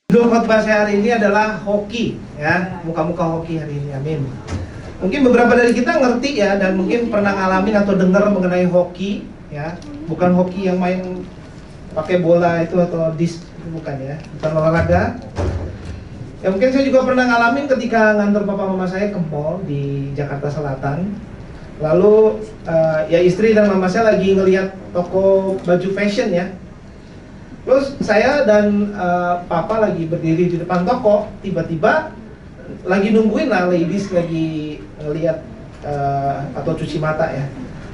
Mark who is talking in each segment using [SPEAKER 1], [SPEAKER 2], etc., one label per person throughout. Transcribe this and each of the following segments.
[SPEAKER 1] Judul khotbah saya hari ini adalah hoki, ya, muka-muka hoki hari ini, amin. Mungkin beberapa dari kita ngerti ya, dan mungkin pernah ngalamin atau dengar mengenai hoki, ya, bukan hoki yang main pakai bola itu atau disc, itu bukan ya, bukan olahraga. Ya mungkin saya juga pernah ngalamin ketika ngantar papa mama saya ke mall di Jakarta Selatan. Lalu ya istri dan mama saya lagi ngelihat toko baju fashion ya. Terus saya dan papa lagi berdiri di depan toko, tiba-tiba lagi nungguin lah ladies lagi ngeliat atau cuci mata ya.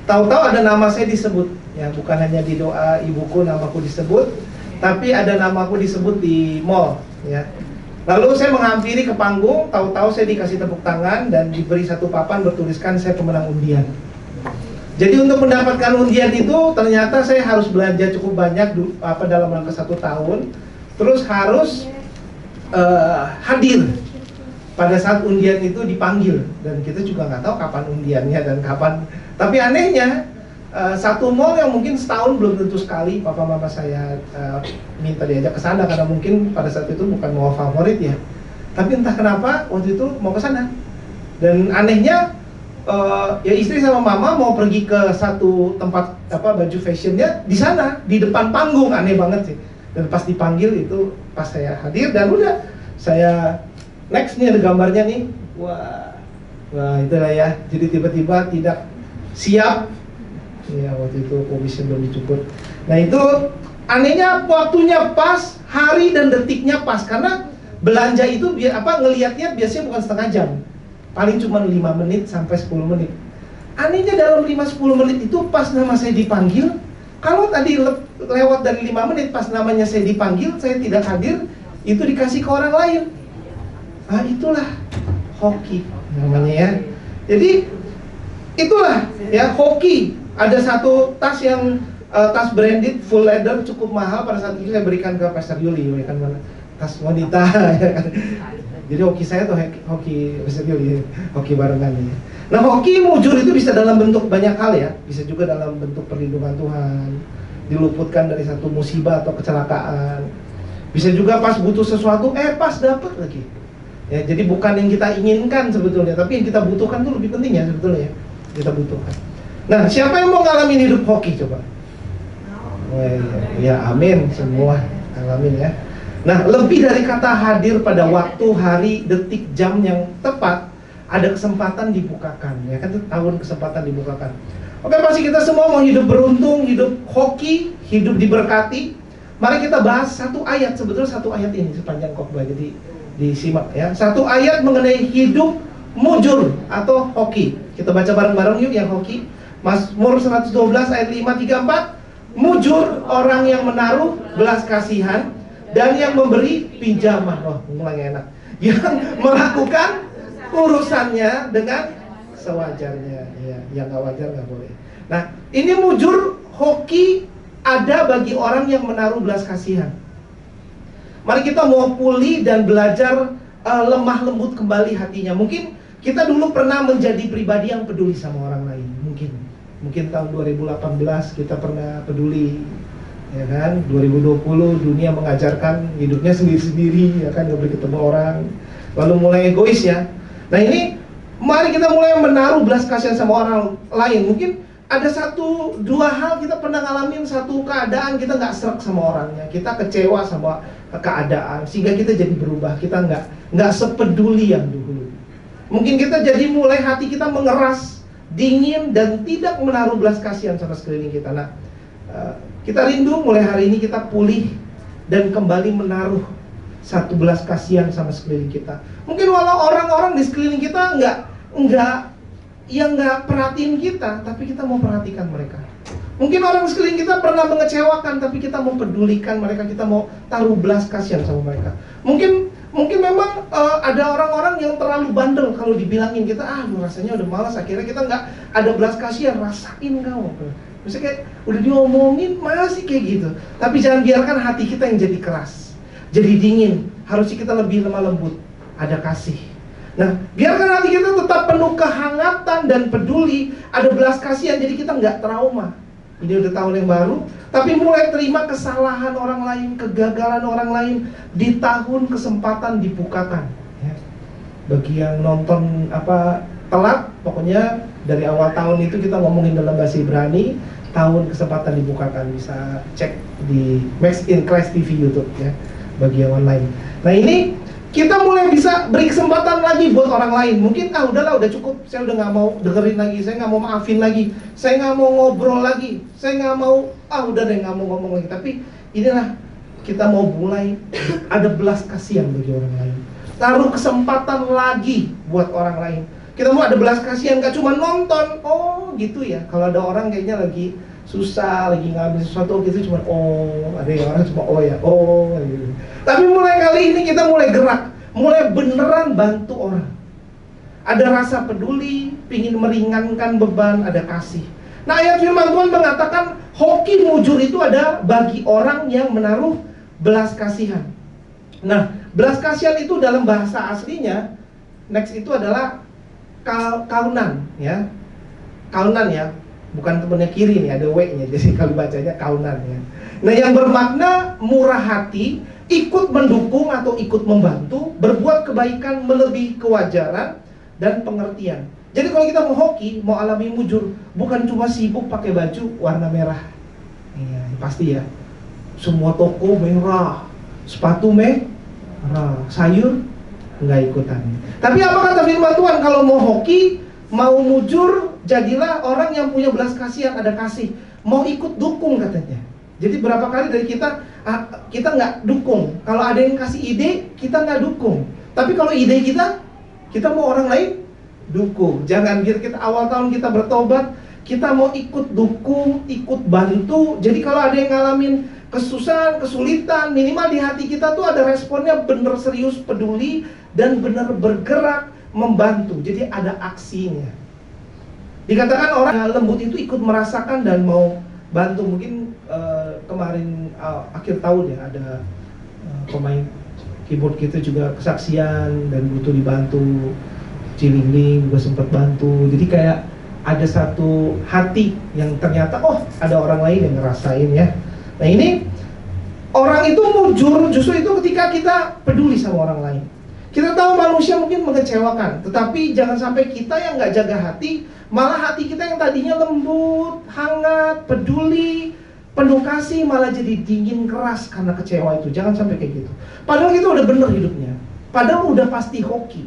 [SPEAKER 1] Tahu-tahu ada nama saya disebut, ya bukan hanya di doa ibuku namaku disebut, tapi ada namaku disebut di mall, ya. Lalu saya menghampiri ke panggung, tahu-tahu saya dikasih tepuk tangan dan diberi satu papan bertuliskan saya pemenang undian. Jadi untuk mendapatkan undian itu ternyata saya harus belanja cukup banyak dalam rangka 1 tahun, terus harus hadir pada saat undian itu dipanggil, dan kita juga nggak tahu kapan undiannya dan kapan. Tapi anehnya satu mall yang mungkin setahun belum tentu sekali papa mama saya minta diajak ke sana karena mungkin pada saat itu bukan mall favorit ya. Tapi entah kenapa waktu itu mau ke sana, dan anehnya ya istri sama mama mau pergi ke satu tempat baju fashionnya di sana di depan panggung, aneh banget sih. Dan pas dipanggil itu pas saya hadir dan udah saya next nih ada gambarnya nih, wah itulah ya. Jadi tiba-tiba tidak siap ya, waktu itu komisi belum dicukur. Nah itu anehnya waktunya pas, hari dan detiknya pas, karena belanja itu ngelihatnya biasanya bukan setengah jam, paling cuma 5 menit sampai 10 menit. Anehnya dalam 5-10 menit itu pas nama saya dipanggil. Kalau tadi lewat dari 5 menit pas namanya saya dipanggil, saya tidak hadir, itu dikasih ke orang lain. Nah itulah hoki namanya ya. Jadi itulah ya hoki. Ada satu tas yang tas branded full leather cukup mahal, pada saat itu saya berikan ke Pastor Yuli, kan tas wanita ya kan. Jadi hoki saya tuh hoki hoki barengan ya. Nah hoki mujur itu bisa dalam bentuk banyak hal ya. Bisa juga dalam bentuk perlindungan Tuhan, diluputkan dari satu musibah atau kecelakaan. Bisa juga pas butuh sesuatu, pas dapet lagi. Ya, jadi bukan yang kita inginkan sebetulnya, tapi yang kita butuhkan tuh lebih penting ya sebetulnya ya. Kita butuhkan. Nah siapa yang mau ngalamin hidup hoki coba? Ya amin, semua ngalamin ya. Nah, lebih dari kata hadir pada waktu, hari, detik, jam yang tepat, ada kesempatan dibukakan. Ya kan, tahun kesempatan dibukakan. Oke, pasti kita semua mau hidup beruntung, hidup hoki, hidup diberkati. Mari kita bahas satu ayat, sebetulnya satu ayat ini sepanjang khotbah, jadi disimak ya. Satu ayat mengenai hidup mujur atau hoki. Kita baca bareng-bareng yuk yang hoki. Mazmur 112 ayat 5-3-4. Mujur orang yang menaruh belas kasihan dan yang memberi pinjaman. Oh, mulai enak. Yang melakukan urusannya dengan sewajarnya. Ya, yang nggak wajar nggak boleh. Nah, ini mujur hoki ada bagi orang yang menaruh belas kasihan. Mari kita mau pulih dan belajar lemah lembut kembali hatinya. Mungkin kita dulu pernah menjadi pribadi yang peduli sama orang lain. Mungkin tahun 2018 kita pernah peduli. Ya kan, 2020 dunia mengajarkan hidupnya sendiri-sendiri, ya kan, gak boleh ketemu orang, lalu mulai egois ya. Nah ini, mari kita mulai menaruh belas kasihan sama orang lain. Mungkin ada 1-2 hal kita pernah ngalamin satu keadaan kita nggak serak sama orangnya, kita kecewa sama keadaan, sehingga kita jadi berubah, kita nggak sepeduli yang dulu. Mungkin kita jadi mulai hati kita mengeras, dingin dan tidak menaruh belas kasihan sama sekeliling kita. Nah, kita rindu mulai hari ini kita pulih dan kembali menaruh satu belas kasihan sama sekeliling kita. Mungkin walau orang-orang di sekeliling kita nggak perhatiin kita, tapi kita mau perhatikan mereka. Mungkin orang sekeliling kita pernah mengecewakan, tapi kita mau pedulikan mereka, kita mau taruh belas kasihan sama mereka. Mungkin memang ada orang-orang yang terlalu bandel, kalau dibilangin kita, rasanya udah malas, akhirnya kita nggak ada belas kasihan. Rasain kau. Misalnya kayak udah diomongin masih kayak gitu. Tapi jangan biarkan hati kita yang jadi keras, jadi dingin. Harusnya kita lebih lemah lembut, ada kasih. Nah, biarkan hati kita tetap penuh kehangatan dan peduli, ada belas kasihan, jadi kita nggak trauma. ini udah tahun yang baru, tapi mulai terima kesalahan orang lain, kegagalan orang lain di tahun kesempatan dibukakan. Ya. Bagi yang nonton telat, pokoknya dari awal tahun itu kita ngomongin dalam bahasa Ibrani, tahun kesempatan dibukakan, bisa cek di Max in Christ TV YouTube ya, bagi yang online. Nah ini kita mulai bisa beri kesempatan lagi buat orang lain. Mungkin udahlah, udah cukup, saya udah nggak mau dengerin lagi, saya nggak mau maafin lagi, saya nggak mau ngobrol lagi, saya nggak mau, udah deh nggak mau ngomong lagi. Tapi inilah kita mau mulai ada belas kasihan bagi orang lain, taruh kesempatan lagi buat orang lain. Kita mau ada belas kasihan, gak cuma nonton. Oh gitu ya, kalau ada orang kayaknya lagi susah, lagi ngambil sesuatu gitu, cuma ada yang orang cuma gitu. Tapi mulai kali ini kita mulai gerak, mulai beneran bantu orang. Ada rasa peduli, pingin meringankan beban, ada kasih. Nah ayat firman Tuhan mengatakan hoki mujur itu ada bagi orang yang menaruh belas kasihan. Nah belas kasihan itu dalam bahasa aslinya, next itu adalah kaunan ya. Kaunan ya, bukan temennya kiri nih, ada W-nya, jadi kalau bacanya kaunan ya. Nah yang bermakna murah hati, ikut mendukung atau ikut membantu, berbuat kebaikan melebihi kewajaran dan pengertian. Jadi kalau kita mau hoki, mau alami mujur, bukan cuma sibuk pakai baju warna merah. Iya, pasti ya. Semua toko merah, sepatu merah, sayur nggak ikutan. Tapi apa kata firman Tuhan? Kalau mau hoki, mau mujur, jadilah orang yang punya belas kasihan, ada kasih. Mau ikut dukung katanya. Jadi berapa kali dari kita nggak dukung. Kalau ada yang kasih ide, kita nggak dukung. Tapi kalau ide kita mau orang lain dukung. Jangan biar kita awal tahun kita bertobat, kita mau ikut dukung, ikut bantu. Jadi kalau ada yang ngalamin kesusahan, kesulitan, minimal di hati kita tuh ada responnya bener serius, peduli, dan bener bergerak membantu. Jadi ada aksinya. Dikatakan orang yang lembut itu ikut merasakan dan mau bantu. Mungkin kemarin akhir tahun ya, ada pemain keyboard kita juga kesaksian dan butuh dibantu. Cilingling juga sempat bantu. Jadi kayak ada satu hati yang ternyata ada orang lain yang ngerasain ya. Nah ini orang itu mujur justru itu ketika kita peduli sama orang lain. Kita tahu manusia mungkin mengecewakan, tetapi jangan sampai kita yang nggak jaga hati, malah hati kita yang tadinya lembut, hangat, peduli, penuh kasih, malah jadi dingin keras karena kecewa itu. Jangan sampai kayak gitu. Padahal kita udah bener hidupnya, padahal udah pasti hoki.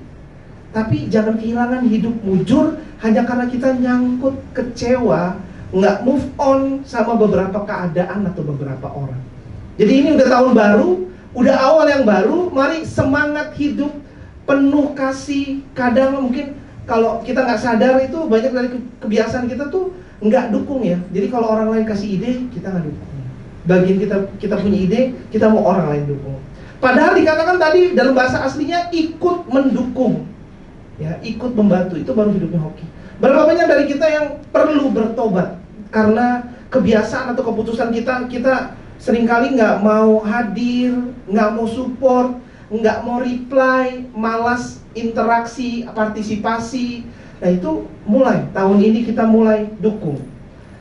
[SPEAKER 1] Tapi jangan kehilangan hidup mujur hanya karena kita nyangkut kecewa, nggak move on sama beberapa keadaan atau beberapa orang. Jadi ini udah tahun baru, udah awal yang baru, mari semangat hidup, penuh kasih. Kadang mungkin kalau kita nggak sadar itu banyak dari kebiasaan kita tuh nggak dukung ya. Jadi kalau orang lain kasih ide, kita nggak dukung. Bagian kita punya ide, kita mau orang lain dukung. Padahal dikatakan tadi dalam bahasa aslinya ikut mendukung, ya ikut membantu, itu baru hidupnya hoki. Berapa banyak dari kita yang perlu bertobat karena kebiasaan atau keputusan kita seringkali nggak mau hadir, nggak mau support, nggak mau reply, malas interaksi, partisipasi. Nah itu mulai, tahun ini kita mulai dukung.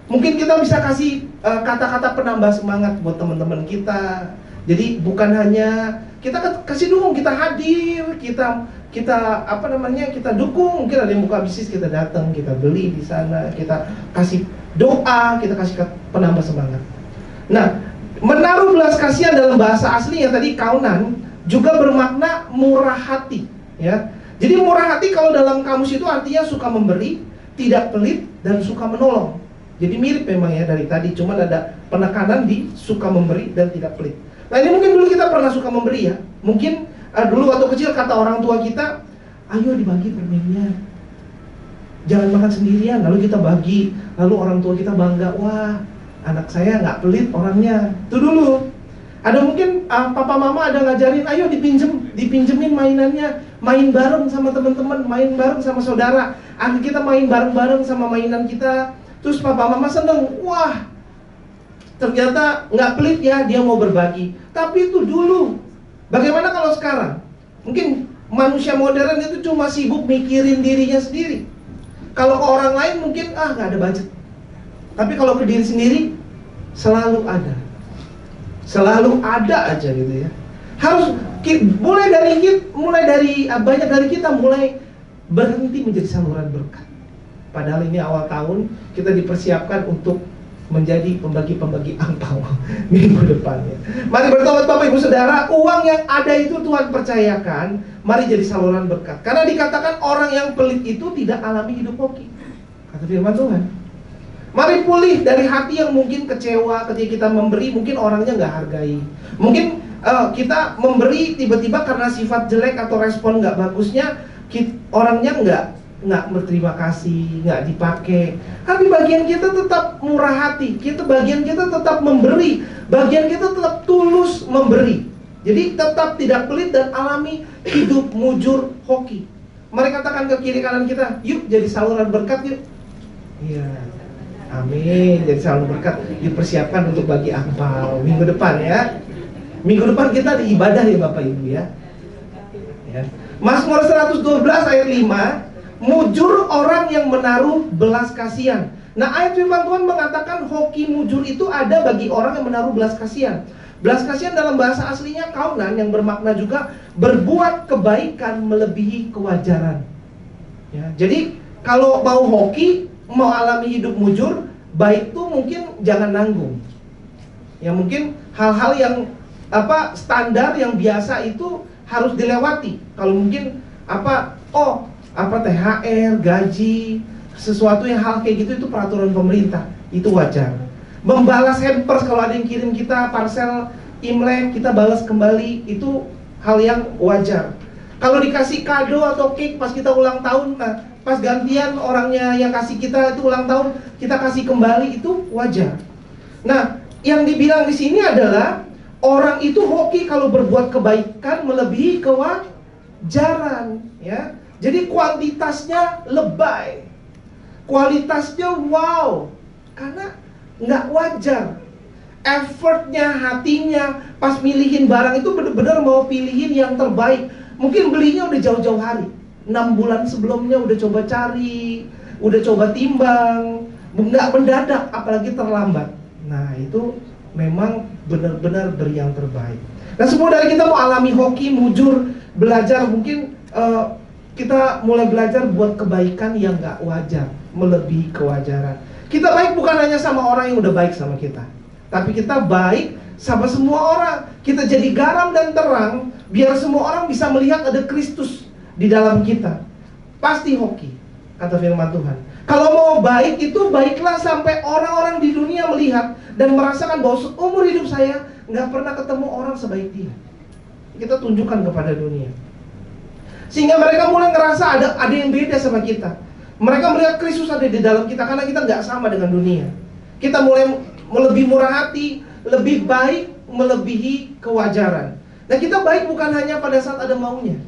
[SPEAKER 1] Mungkin kita bisa kasih kata-kata penambah semangat buat teman-teman kita. Jadi bukan hanya kita kasih dukung, kita hadir, kita kita dukung. Mungkin ada yang buka bisnis, kita datang, kita beli di sana, kita kasih doa, kita kasih penambah semangat. Nah, menaruh belas kasihan dalam bahasa aslinya tadi kaunan juga bermakna murah hati, ya. Jadi murah hati kalau dalam kamus itu artinya suka memberi, tidak pelit dan suka menolong. Jadi mirip memang ya dari tadi, cuman ada penekanan di suka memberi dan tidak pelit. Nah ini mungkin dulu kita pernah suka memberi ya. Mungkin dulu waktu kecil kata orang tua kita, ayo dibagi permennya, jangan makan sendirian. Lalu kita bagi, lalu orang tua kita bangga, wah anak saya nggak pelit orangnya. Itu dulu. Ada mungkin papa mama ada ngajarin, ayo dipinjemin mainannya, main bareng sama teman-teman, main bareng sama saudara. Anak kita main bareng-bareng sama mainan kita. Terus papa mama seneng, wah ternyata nggak pelit ya, dia mau berbagi. Tapi itu dulu. Bagaimana kalau sekarang? Mungkin manusia modern itu cuma sibuk mikirin dirinya sendiri. Kalau ke orang lain mungkin nggak ada budget. Tapi kalau ke diri sendiri, selalu ada. Selalu ada aja gitu ya. Harus mulai dari banyak dari kita mulai berhenti menjadi saluran berkat. Padahal ini awal tahun, kita dipersiapkan untuk menjadi pembagi-pembagi angpau minggu depannya. Mari bertobat Bapak Ibu Saudara, uang yang ada itu Tuhan percayakan, mari jadi saluran berkat. Karena dikatakan orang yang pelit itu tidak alami hidup hoki, kata firman Tuhan. Mari pulih dari hati yang mungkin kecewa ketika kita memberi, mungkin orangnya nggak hargai. Mungkin kita memberi tiba-tiba karena sifat jelek atau respon nggak bagusnya, orangnya nggak berterima kasih, nggak dipakai. Tapi bagian kita tetap murah hati, bagian kita tetap memberi, bagian kita tetap tulus memberi. Jadi tetap tidak pelit dan alami hidup mujur hoki. Mari katakan ke kiri kanan kita, yuk jadi saluran berkat yuk. Iya, amin. Jadi saluran berkat, dipersiapkan untuk bagi angpau minggu depan ya. Minggu depan kita di ibadah ya Bapak Ibu ya. Mazmur 112 ayat 5, mujur orang yang menaruh belas kasihan. Nah, ayat firman Tuhan mengatakan hoki mujur itu ada bagi orang yang menaruh belas kasihan. Belas kasihan dalam bahasa aslinya kaunan, yang bermakna juga berbuat kebaikan melebihi kewajaran ya. Jadi kalau mau hoki, mau alami hidup mujur, baik tuh mungkin jangan nanggung ya. Mungkin hal-hal yang standar yang biasa itu harus dilewati. Kalau mungkin THR, gaji, sesuatu yang hal kayak gitu itu peraturan pemerintah, itu wajar. Membalas hampers, kalau ada yang kirim kita parcel Imlek, kita balas kembali, itu hal yang wajar. Kalau dikasih kado atau cake pas kita ulang tahun, nah pas gantian orangnya yang kasih kita itu ulang tahun, kita kasih kembali, itu wajar. Nah, yang dibilang di sini adalah orang itu hoki kalau berbuat kebaikan melebihi kewajaran ya. Jadi kuantitasnya lebay, kualitasnya wow, karena nggak wajar. Effortnya, hatinya, pas milihin barang itu benar-benar mau pilihin yang terbaik. Mungkin belinya udah jauh-jauh hari, 6 bulan sebelumnya udah coba cari, udah coba timbang, nggak mendadak, apalagi terlambat. Nah itu memang benar-benar beri yang terbaik. Nah, semua dari kita mau alami hoki, mujur, belajar, mungkin kita mulai belajar buat kebaikan yang gak wajar, melebihi kewajaran. Kita baik bukan hanya sama orang yang udah baik sama kita, tapi kita baik sama semua orang. Kita jadi garam dan terang, biar semua orang bisa melihat ada Kristus di dalam kita. Pasti hoki, kata firman Tuhan. Kalau mau baik itu baiklah sampai orang-orang di dunia melihat dan merasakan bahwa seumur hidup saya gak pernah ketemu orang sebaik dia. Kita tunjukkan kepada dunia, sehingga mereka mulai ngerasa ada yang beda sama kita. Mereka melihat Kristus ada di dalam kita karena kita nggak sama dengan dunia. Kita mulai lebih murah hati, lebih baik, melebihi kewajaran. Nah, kita baik bukan hanya pada saat ada maunya.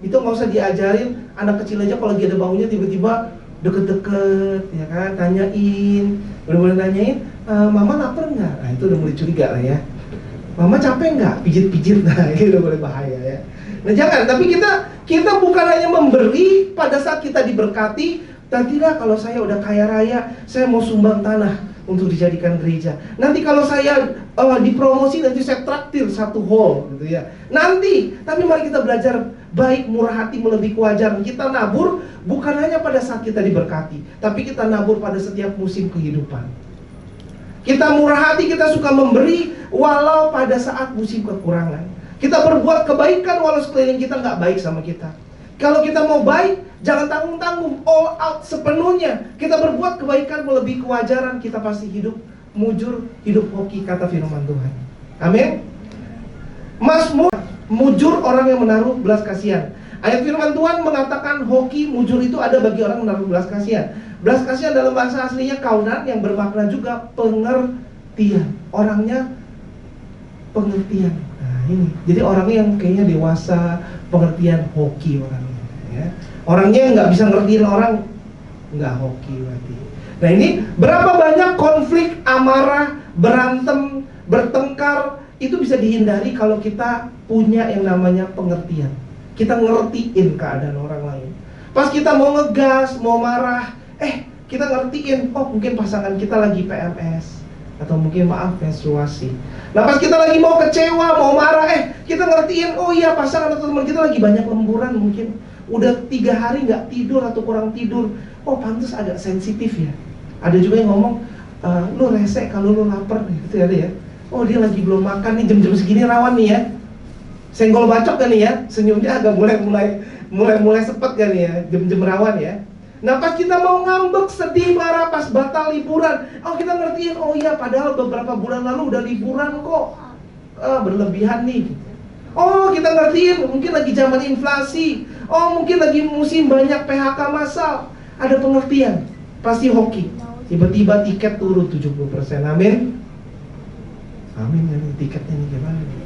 [SPEAKER 1] Itu nggak usah diajarin. Anak kecil aja kalau lagi ada maunya tiba-tiba deket-deket, ya kan, tanyain, bener-bener nanyain, mama lapar nggak? Nah, itu udah mulai curiga lah ya. Mama capek nggak? Pijit-pijit, nah itu udah mulai bahaya ya. Nah jangan, tapi kita bukan hanya memberi pada saat kita diberkati. Nanti lah kalau saya udah kaya raya, saya mau sumbang tanah untuk dijadikan gereja. Nanti kalau saya dipromosi, nanti saya traktir satu hall gitu ya. Nanti, tapi mari kita belajar baik, murah hati, melebihi kewajaran. Kita nabur bukan hanya pada saat kita diberkati, tapi kita nabur pada setiap musim kehidupan. Kita murah hati, kita suka memberi walau pada saat musim kekurangan. Kita berbuat kebaikan walau sekeliling kita nggak baik sama kita. Kalau kita mau baik, jangan tanggung-tanggung, all out sepenuhnya. Kita berbuat kebaikan melebihi kewajaran, kita pasti hidup mujur, hidup hoki, kata firman Tuhan. Amin. Mazmur, mujur orang yang menaruh belas kasihan. Ayat firman Tuhan mengatakan hoki, mujur itu ada bagi orang yang menaruh belas kasihan. Belas kasihan dalam bahasa aslinya kaunan, yang bermakna juga pengertian. Orangnya pengertian. Ini. Jadi orangnya yang kayaknya dewasa, pengertian, hoki orangnya ya. Orangnya nggak bisa ngertiin orang, nggak hoki berarti. Nah ini berapa banyak konflik, amarah, berantem, bertengkar itu bisa dihindari kalau kita punya yang namanya pengertian. Kita ngertiin keadaan orang lain. Pas kita mau ngegas, mau marah, kita ngertiin, oh mungkin pasangan kita lagi PMS, atau mungkin maaf menstruasi. Nah pas kita lagi mau kecewa, mau marah, kita ngertiin, oh iya pasangan atau teman kita lagi banyak lemburan, mungkin udah 3 hari nggak tidur atau kurang tidur. Oh pantas agak sensitif ya. Ada juga yang ngomong, lu rese kalau lu lapar, gitu ya. Oh dia lagi belum makan nih, jam-jam segini rawan nih ya. Senggol bacok kan nih ya, senyumnya agak mulai sepet kan ya, jam-jam rawan ya. Nah pas kita mau ngambek, sedih, marah, pas batal liburan, oh kita ngertiin, oh iya padahal beberapa bulan lalu udah liburan kok, berlebihan nih. Oh kita ngertiin, mungkin lagi zaman inflasi, oh mungkin lagi musim banyak PHK massal. Ada pengertian, pasti hoki. Tiba-tiba tiket turun 70%, amin. Amin ya nih, tiketnya nih gimana nih?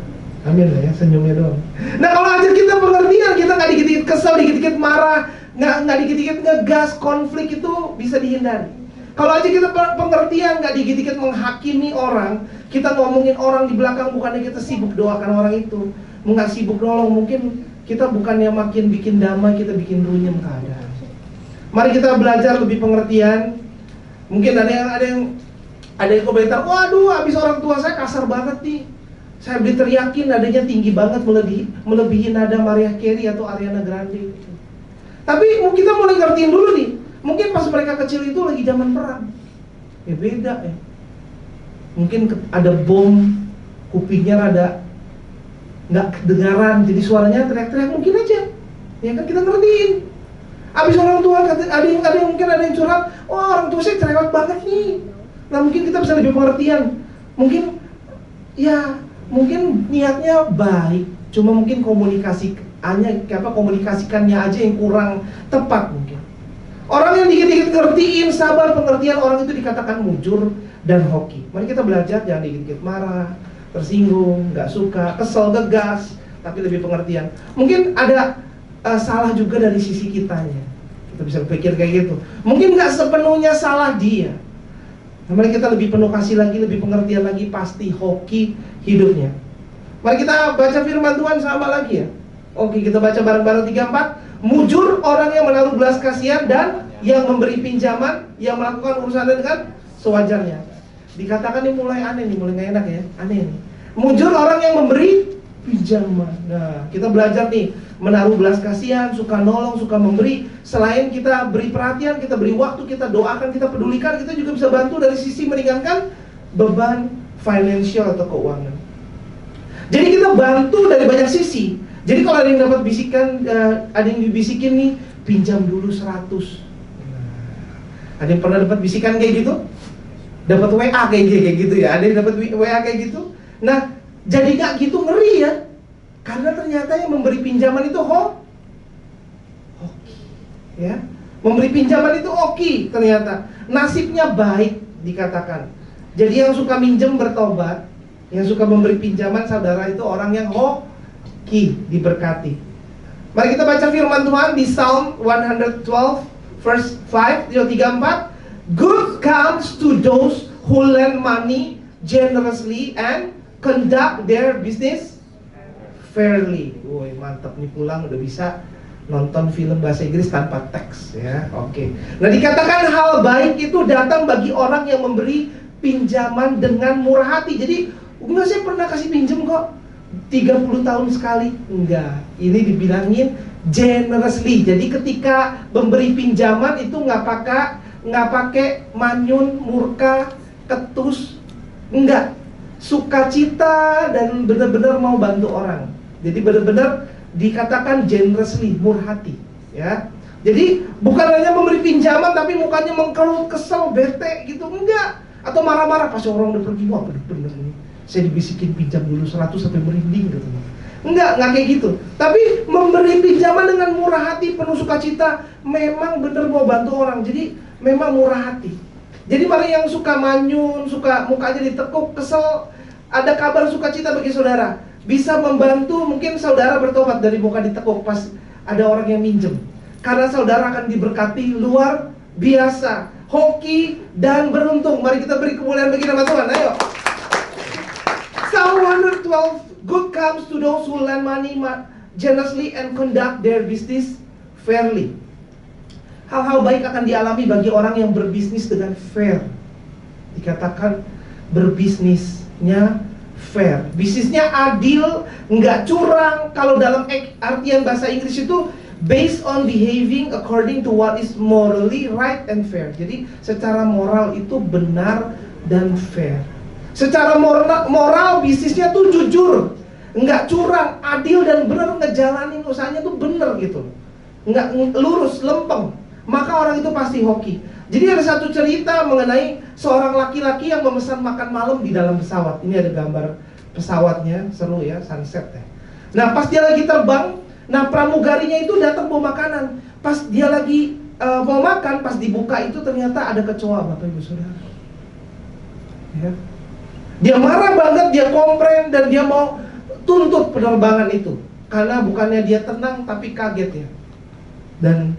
[SPEAKER 1] Amin lah ya, senyumnya doang. Nah kalau aja kita pengertian, kita nggak dikit-dikit kesel, dikit-dikit marah, nggak dikit-dikit ngegas, konflik itu bisa dihindari. Kalau aja kita pengertian, nggak dikit-dikit menghakimi orang, kita ngomongin orang di belakang, bukannya kita sibuk doakan orang itu, nggak sibuk nolong, mungkin kita bukannya makin bikin damai, kita bikin runyem keadaan. Mari kita belajar lebih pengertian. Mungkin ada yang komentar, waduh, abis orang tua saya kasar banget nih. Saya teriakin nadanya tinggi banget, melebihi nada Mariah Carey atau Ariana Grande. Tapi kita mulai ngertiin dulu nih. Mungkin pas mereka kecil itu lagi zaman perang. Ya beda ya. Mungkin ada bom, kupingnya rada nggak kedengaran, jadi suaranya teriak-teriak mungkin aja. Ya kan kita ngertiin. Abis orang tua, ada yang mungkin ada yang curhat, oh orang tua saya cerewet banget nih. Nah mungkin kita bisa lebih pengertian. Mungkin niatnya baik, cuma mungkin komunikasikannya aja yang kurang tepat mungkin. Orang yang dikit-dikit ngertiin, sabar, pengertian, orang itu dikatakan mujur dan hoki. Mari kita belajar, jangan dikit-dikit marah, tersinggung, nggak suka, kesel, gegas, tapi lebih pengertian. Mungkin ada salah juga dari sisi kitanya. Kita bisa pikir kayak gitu. Mungkin nggak sepenuhnya salah dia. Mari kita lebih penuh kasih lagi, lebih pengertian lagi, pasti hoki hidupnya. Mari kita baca firman Tuhan sama lagi ya. Oke, kita baca bareng-bareng 3-4. Mujur orang yang menaruh belas kasihan dan yang memberi pinjaman, yang melakukan urusan dengan sewajarnya. Dikatakan ini mulai aneh nih, mulai gak enak ya. Aneh nih. Mujur orang yang memberi pinjaman. Nah, kita belajar nih, menaruh belas kasihan, suka nolong, suka memberi. Selain kita beri perhatian, kita beri waktu, kita doakan, kita pedulikan, kita juga bisa bantu dari sisi meringankan beban financial atau keuangan. Jadi kita bantu dari banyak sisi. Jadi kalau ada yang dapat bisikan, ada yang dibisikin nih, pinjam dulu 100. Ada yang pernah dapat bisikan kayak gitu? Dapat WA kayak gitu ya? Ada yang dapat WA kayak gitu? Nah, jadi gak gitu ngeri ya. Karena ternyata yang memberi pinjaman itu hoki ya. Memberi pinjaman itu hoki ternyata. Nasibnya baik dikatakan. Jadi yang suka minjem bertobat, yang suka memberi pinjaman saudara itu orang yang hoki, diberkati. Mari kita baca firman Tuhan di Psalm 112 verse 5, 3-4. Good comes to those who lend money generously and conduct their business fairly. Woi, mantap nih, pulang udah bisa nonton film bahasa Inggris tanpa teks ya. Oke. Nah, dikatakan hal baik itu datang bagi orang yang memberi pinjaman dengan murah hati. Jadi, enggak, saya pernah kasih pinjam kok 30 tahun sekali. Enggak. Ini dibilangin generously. Jadi ketika memberi pinjaman itu nggak pakai manyun, murka, ketus. Enggak. Sukacita dan benar-benar mau bantu orang. Jadi benar-benar dikatakan generously, murah hati ya. Jadi bukan hanya memberi pinjaman tapi mukanya mengkerut, kesel, bete gitu, enggak. Atau marah-marah pas orang udah pergi, wah bener-bener nih saya dibisikin pinjam dulu 100 sampai merinding gitu. Enggak kayak gitu. Tapi memberi pinjaman dengan murah hati, penuh sukacita, memang benar mau bantu orang. Jadi memang murah hati. Jadi mari yang suka manyun, suka mukanya ditekuk, kesel, ada kabar sukacita bagi saudara. Bisa membantu mungkin saudara bertobat dari muka ditekuk pas ada orang yang minjem. Karena saudara akan diberkati luar biasa, hoki dan beruntung. Mari kita beri kemuliaan bagi nama Tuhan. Ayo. Psalm 112, good comes to those who lend money generously and conduct their business fairly. Hal-hal baik akan dialami bagi orang yang berbisnis dengan fair. Dikatakan berbisnisnya fair, bisnisnya adil, nggak curang. Kalau dalam artian bahasa Inggris itu based on behaving according to what is morally right and fair. Jadi secara moral itu benar dan fair. Secara moral bisnisnya tuh jujur, nggak curang, adil dan benar, ngejalanin usahanya tuh bener gitu, nggak lurus, lempeng. Maka orang itu pasti hoki. Jadi ada satu cerita mengenai seorang laki-laki yang memesan makan malam di dalam pesawat. Ini ada gambar pesawatnya, seru ya, sunset ya. Nah pas dia lagi terbang, nah pramugarinya itu datang bawa makanan. Pas dia lagi mau makan, pas dibuka itu ternyata ada kecoa, Bapak Ibu Saudara. Ya. Dia marah banget, dia komplain, dan dia mau tuntut penerbangan itu. Karena bukannya dia tenang, tapi kaget ya. Dan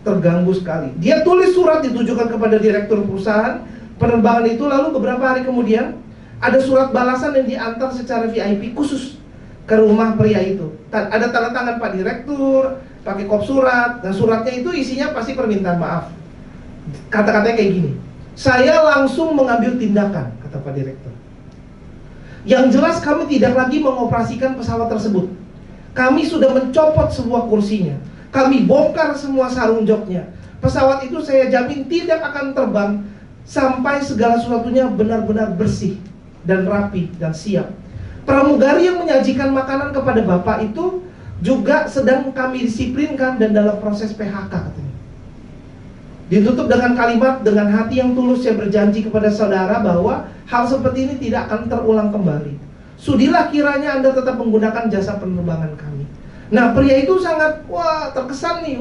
[SPEAKER 1] terganggu sekali. Dia tulis surat ditujukan kepada direktur perusahaan penerbangan itu. Lalu beberapa hari kemudian ada surat balasan yang diantar secara VIP khusus ke rumah pria itu. Ada tanda tangan Pak Direktur, pakai kop surat. Dan suratnya itu isinya pasti permintaan maaf. Kata-katanya kayak gini, saya langsung mengambil tindakan, kata Pak Direktur. Yang jelas kami tidak lagi mengoperasikan pesawat tersebut. Kami sudah mencopot sebuah kursinya. Kami bongkar semua sarung joknya. Pesawat itu saya jamin tidak akan terbang sampai segala sesuatunya benar-benar bersih dan rapi dan siap. Pramugari yang menyajikan makanan kepada Bapak itu juga sedang kami disiplinkan dan dalam proses PHK, katanya. Ditutup dengan kalimat, dengan hati yang tulus saya berjanji kepada saudara bahwa hal seperti ini tidak akan terulang kembali. Sudilah kiranya Anda tetap menggunakan jasa penerbangan kami. Nah pria itu sangat terkesan nih,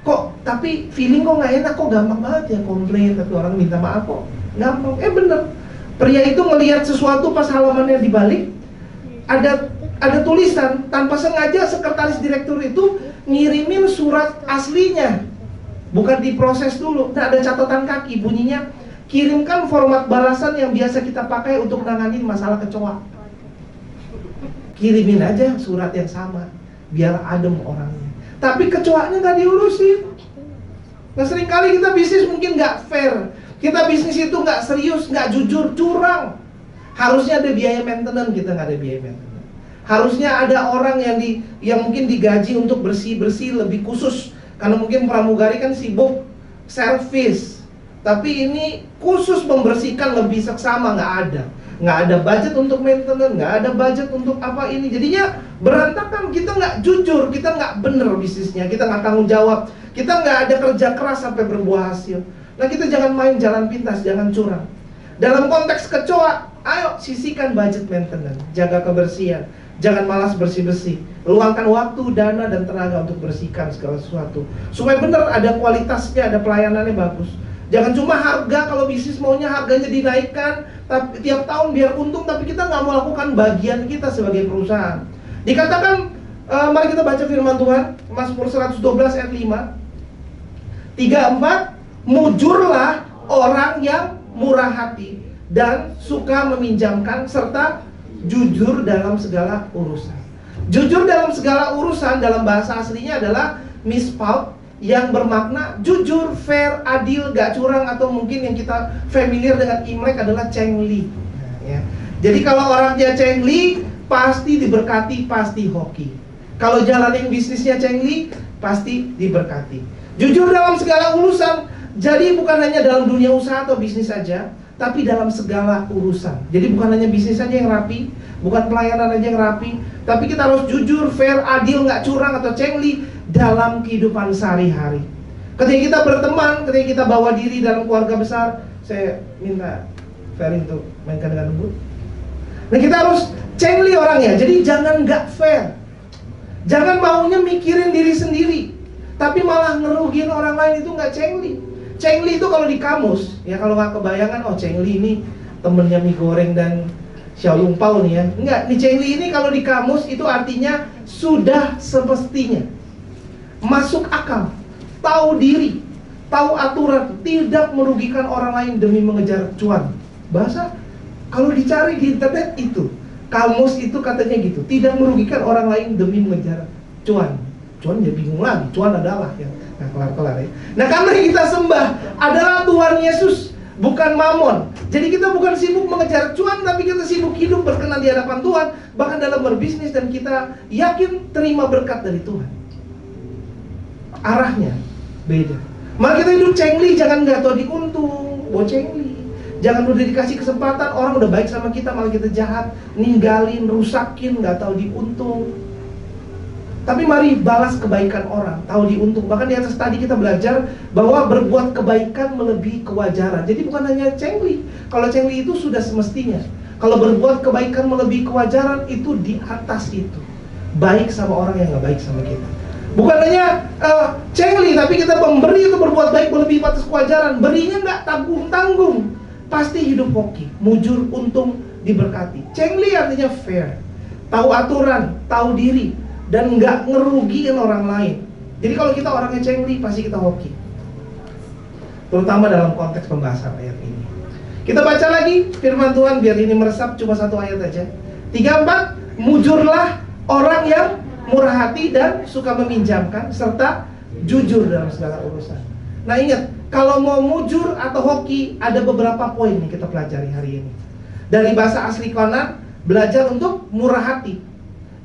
[SPEAKER 1] kok tapi feeling kok nggak enak, kok gampang banget ya komplain, tapi orang minta maaf kok gampang. Bener, pria itu melihat sesuatu pas halamannya dibalik, ada tulisan. Tanpa sengaja sekretaris direktur itu ngirimin surat aslinya, bukan diproses dulu. Nah ada catatan kaki, bunyinya kirimkan format balasan yang biasa kita pakai untuk nanganin masalah kecoa. Kirimin aja surat yang sama, biar adem orangnya. Tapi kecoanya nggak diurusin. Nah seringkali kita bisnis mungkin nggak fair. Kita bisnis itu nggak serius, nggak jujur, curang. Harusnya ada biaya maintenance, kita nggak ada biaya maintenance. Harusnya ada orang yang mungkin digaji untuk bersih-bersih lebih khusus. Karena mungkin pramugari kan sibuk servis. Tapi ini khusus membersihkan lebih seksama, nggak ada. Nggak ada budget untuk maintenance, nggak ada budget untuk apa ini. Jadinya berantakan, kita nggak jujur, kita nggak bener bisnisnya, kita nggak tanggung jawab, kita nggak ada kerja keras sampai berbuah hasil. Nah kita jangan main jalan pintas, jangan curang. Dalam konteks kecoa, ayo sisihkan budget maintenance, jaga kebersihan, jangan malas bersih-bersih. Luangkan waktu, dana, dan tenaga untuk bersihkan segala sesuatu supaya bener, ada kualitasnya, ada pelayanannya bagus. Jangan cuma harga, kalau bisnis maunya harganya dinaikkan tapi tiap tahun biar untung, tapi kita nggak mau lakukan bagian kita sebagai perusahaan. Dikatakan, mari kita baca firman Tuhan, Mazmur 112 ayat 5, 3-4, mujurlah orang yang murah hati dan suka meminjamkan serta jujur dalam segala urusan. Jujur dalam segala urusan dalam bahasa aslinya adalah mispaut, yang bermakna jujur, fair, adil, gak curang, atau mungkin yang kita familiar dengan Imlek adalah cengli. Ya. Jadi kalau orangnya cengli, pasti diberkati, pasti hoki. Kalau jalanin bisnisnya cengli, pasti diberkati. Jujur dalam segala urusan, jadi bukan hanya dalam dunia usaha atau bisnis saja, tapi dalam segala urusan. Jadi bukan hanya bisnis saja yang rapi, bukan pelayanan aja yang rapi, tapi kita harus jujur, fair, adil, gak curang atau cengli dalam kehidupan sehari-hari. Ketika kita berteman, ketika kita bawa diri dalam keluarga besar, saya minta Ferry untuk mainkan dengan lembut. Nah kita harus cengli orangnya, jadi jangan gak fair. Jangan maunya mikirin diri sendiri, tapi malah ngerugiin orang lain, itu gak cengli. Cengli itu kalau di kamus, ya kalau gak kebayangan, oh cengli ini temennya mie goreng dan xiao long pao nih ya. Enggak, nih cengli ini kalau di kamus itu artinya sudah semestinya, masuk akal, tahu diri, tahu aturan, tidak merugikan orang lain demi mengejar cuan. Bahasa kalau dicari di internet itu, kamus itu katanya gitu, tidak merugikan orang lain demi mengejar cuan. Cuan ya bingung lagi, cuan adalah yang Nah, kelar-kelar ya. Nah, karena kita sembah adalah Tuhan Yesus, bukan Mamon. Jadi kita bukan sibuk mengejar cuan, tapi kita sibuk hidup berkenan di hadapan Tuhan, bahkan dalam berbisnis, dan kita yakin terima berkat dari Tuhan. Arahnya beda. Malah kita hidup cengli, jangan nggak tahu diuntung, cengli. Jangan udah dikasih kesempatan, orang udah baik sama kita, malah kita jahat, ninggalin, rusakin, nggak tahu diuntung. Tapi mari balas kebaikan orang, tahu diuntung. Bahkan di atas tadi kita belajar bahwa berbuat kebaikan melebihi kewajaran. Jadi bukan hanya cengli. Kalau cengli itu sudah semestinya. Kalau berbuat kebaikan melebihi kewajaran, itu di atas itu. Baik sama orang yang nggak baik sama kita. Bukan hanya cengli, tapi kita memberi itu berbuat baik melebihi batas kewajaran. Berinya nggak tanggung-tanggung, pasti hidup hoki, mujur, untung, diberkati. Cengli artinya fair, tahu aturan, tahu diri, dan nggak ngerugiin orang lain. Jadi kalau kita orangnya cengli, pasti kita hoki. Terutama dalam konteks pembahasan ayat ini. Kita baca lagi firman Tuhan, biar ini meresap, cuma satu ayat aja. 3-4, mujurlah orang yang murah hati dan suka meminjamkan, serta jujur dalam segala urusan. Nah ingat, kalau mau mujur atau hoki, ada beberapa poin yang kita pelajari hari ini. Dari bahasa asli Konan, belajar untuk murah hati,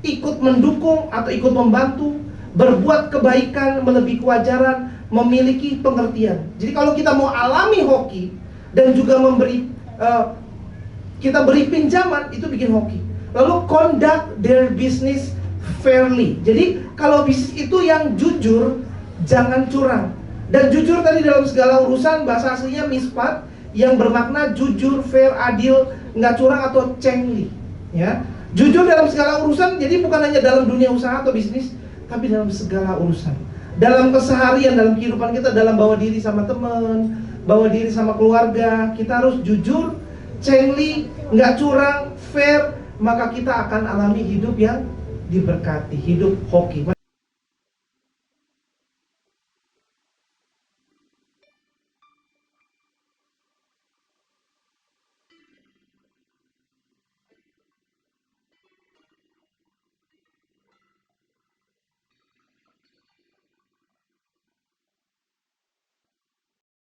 [SPEAKER 1] ikut mendukung atau ikut membantu, berbuat kebaikan melebihi kewajaran, memiliki pengertian. Jadi kalau kita mau alami hoki dan juga memberi, kita beri pinjaman, itu bikin hoki. Lalu conduct their business fairly. Jadi kalau bisnis itu yang jujur, jangan curang. Dan jujur tadi dalam segala urusan, bahasa aslinya mispat, yang bermakna jujur, fair, adil, nggak curang atau cengli. Ya, jujur dalam segala urusan. Jadi bukan hanya dalam dunia usaha atau bisnis, tapi dalam segala urusan. Dalam keseharian, dalam kehidupan kita, dalam bawa diri sama teman, bawa diri sama keluarga, kita harus jujur, cengli, nggak curang, fair. Maka kita akan alami hidup yang diberkati, hidup hoki.